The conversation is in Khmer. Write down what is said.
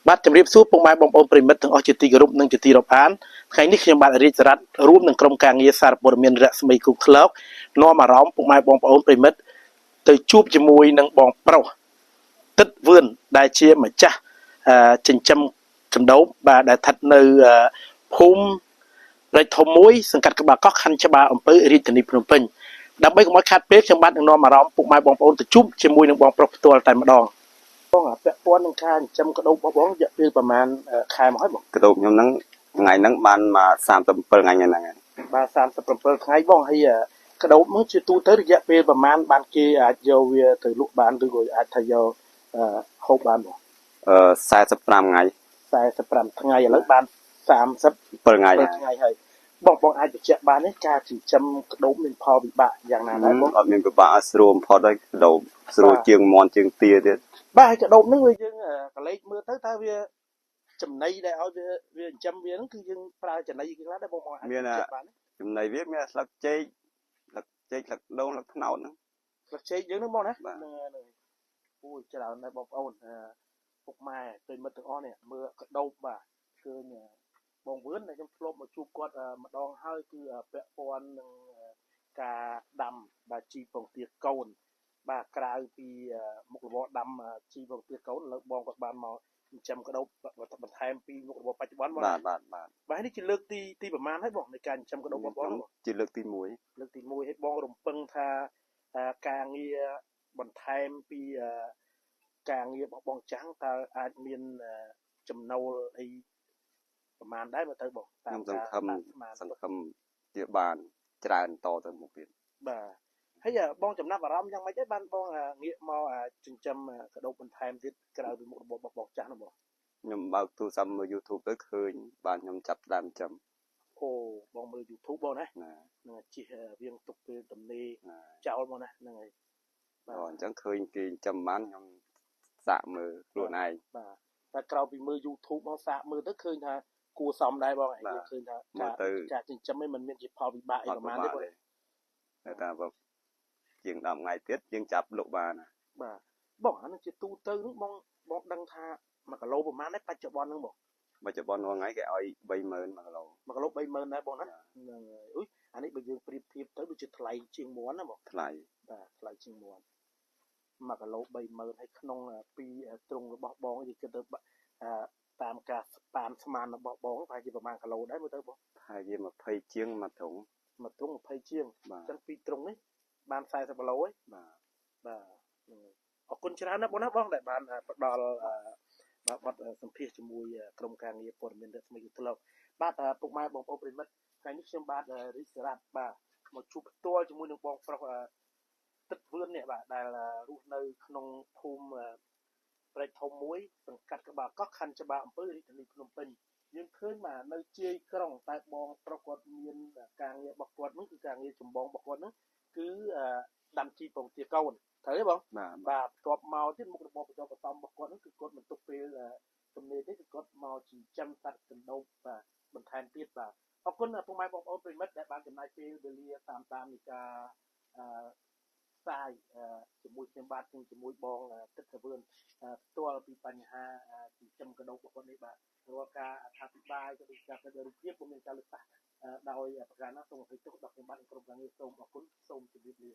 បាទជំរាបសួរពុកម៉ែបងប្អូនប្រិមិត្តទាំងអស់ជាទីគោរពនិងជាទីរាប់អានថ្ងៃនេះខ្ញុំបាទរាជរតរួមនឹងក្រុមការងារសារព័ត៌មានរស្មីគូក្លោកនាំអារម្មណ៍ពុកម៉ែបងប្អូនប្រិមិត្តទៅជួបជាមួយនឹងបងប្រុសទឹកវឿនដែលជាម្ចាស់ចិញ្ចឹមកណ្ដូបបាទដែលស្ថិតនៅភូមិរាជធំមួយសង្កាត់ក្បាលកោះខណ្ឌច្បារអំពើរាជធានីភ្នំពេញដើម្បីកុំឲ្យខាតពេលខ្ញុំបាទនឹងនាំអារម្មណ៍ពុកម៉ែបងប្អូនទៅជួបជាមួយនឹងបងប្រុសផ្ទាល់តែម្ដងបងពាក់ព័ន្ធនឹងការចិញ្ចឹមកដោបរបស់បងរយៈពេលប្រហែលខែមកហើយបងកដោបខ្ញុំហ្នឹងថ្ងៃហ្នឹងបានមក37ថ្ងៃហ្នឹងហើយបាទ37ថ្ងៃបងហើយកដោបនោះជាទូទៅរយៈពេលប្រហែលបានគេអាចយកវាទៅលក់បានឬក៏អាចថាយកហូបបានបង45ថ្ងៃ45ថ្ងៃឥឡូវបាន37ថ្ងៃហើយបងអាចបញ្ជាក់បានទេការចិញ្ចឹមកដោបមានផលវិបាកយ៉ាងណាដែរបងអត់មានពិបាកស្រួលបំផុតហើយកដោបស្រួលជាងមន់ជាងទាទៀតបាទហើយកដោបហ្នឹងវាយើងកលេចមើលទៅតើវាចំណីដែលឲ្យវាចិញ្ចឹមវាហ្នឹងគឺយើងប្រើចំណីខ្លះដែរបងអាចមានចំណីវាមានស្លឹកចេកស្លឹកដូងស្លឹកត្នោតហ្នឹងស្លឹកចេកយើងហ្នឹងបងណាហ្នឹងអូយច្រើនណាស់បងប្អូនពុកម៉ែប្រិមិត្តទាំងអស់នេះមើលកដោបបាទឃើញបងវឿនដែលខ្ញុំធ្លាប់មកជួបគាត់ម្ដងហើយគឺពាក់ព័ន្ធនឹងការដាំបាទជីពងទាកូនបាទក្រៅពីមុខរបរដាំជីពងទាកូនឥឡូវបងគាត់បានមកចិញ្ចឹមកដោបបន្ថែមពីមុខរបរបច្ចុប្បន្នបាទបាទនេះជាលើកទីប្រហែលហើយបងនៃការចិញ្ចឹមកដោបរបស់បងជាលើកទី1ឲ្យបងរំពឹងថាការងារបន្ថែមពីការងាររបស់បងចាំងតើអាចមានចំណូលអីប្រហែលដែរមើលទៅបងតាមសង្ឃឹមជាបានច្រើនតទៅមុខទៀតបាទហើយបងចំណាប់អារម្មណ៍យ៉ាងម៉េចដែរបានបងងាកមកចិញ្ចឹមកដោបបន្ថែមទៀតក្រៅពីមុខរបររបស់បងចាស់នោះបងខ្ញុំបើកទូរស័ព្ទមើល YouTube ទៅឃើញបានខ្ញុំចាប់ដើមចិញ្ចឹមអូបងមើល YouTube បងណានឹងជិះរៀងទុកពេលទំនេរចោលមកណាហ្នឹងហើយបាទអញ្ចឹងឃើញគេចិញ្ចឹមបានខ្ញុំសាកមើលខ្លួនឯងបាទតែក្រៅពីមើល YouTube មកសាកមើលទៅឃើញថាគួរសមដែរបងយើងឃើញថាការចិញ្ចឹមហ្នឹងมันមានជាផលវិបាកអីប្រហែលទេបងតែបើជាង10ថ្ងៃទៀតយើងចាប់លក់បានបាទបងអានឹងជាទូទៅហ្នឹងបងដឹងថា1គីឡូប្រហែលដែរបច្ចុប្បន្នហ្នឹងបងបច្ចុប្បន្នថ្ងៃគេឲ្យ30000 1គីឡូ1គីឡូ30000ដែរបងណាហ្នឹងហើយអុយអានេះបើយើងប្រៀបធៀបទៅដូចជាថ្លៃជាងមាន់ណាបងថ្លៃបាទថ្លៃជាងមាន់1គីឡូ30000ហើយក្នុងពីទ្រុងរបស់បងនិយាយគិតទៅតាមការស្មានរបស់បងប្រហែលជាប្រហែលគីឡូដែរមើលទៅបងប្រហែលជា20ជាងមួយទ្រុង20ជាងអញ្ចឹងពីទ្រុងនេះបាន40គីឡូហើយបាទអរគុណច្រើនណាស់បងណាបងដែលបានផ្ដល់បទសម្ភាសជាមួយក្រុមការងារព័ត៌មានរស្មីគូក្លោកបាទពុកម៉ែបងប្អូនប្រិមិត្តថ្ងៃនេះខ្ញុំបាទរីកសារ៉ាត់បាទមកជួបផ្ទាល់ជាមួយនឹងបងប្រុសទឹកវឿននេះបាទដែលរស់នៅក្នុងភូមិព្រែកធំមួយសង្កាត់ក្បាលកោះខណ្ឌច្បារអំពើរាជធានីភ្នំពេញយើងឃើញបាទនៅជាយក្រុងតែបងប្រុសគាត់មានការងាររបស់គាត់នោះគឺការងារចម្បងរបស់គាត់នោះគឺដាំជីពងទាកូនត្រូវទេបងបាទបន្ទាប់មកទៀតមុខរបរប្រចាំបសំរបស់គាត់នោះគឺគាត់មិនទុកពេលទំនេរទេគឺគាត់មកចិញ្ចឹមសត្វកណ្ដូបបាទបន្ថែមទៀតបាទអរគុណពុកម៉ែបងប្អូនប្រិមិត្តដែលបានចំណាយពេលវេលាតាមនៃការផ្សាយជាមួយខ្ញុំបាទជាមួយបងទឹកកវឿនផ្ទាល់ពីបញ្ហាចិញ្ចឹមកដោបរបស់គាត់នេះបាទរាល់ការអធិប្បាយក៏ដូចជាការរូបភាពក៏មានការលើកឡើងដោយប្រការណាសូមអភ័យទោសដល់ខ្ញុំបាទក្រុមការងារសូមអរគុណសូមជម្រាបលា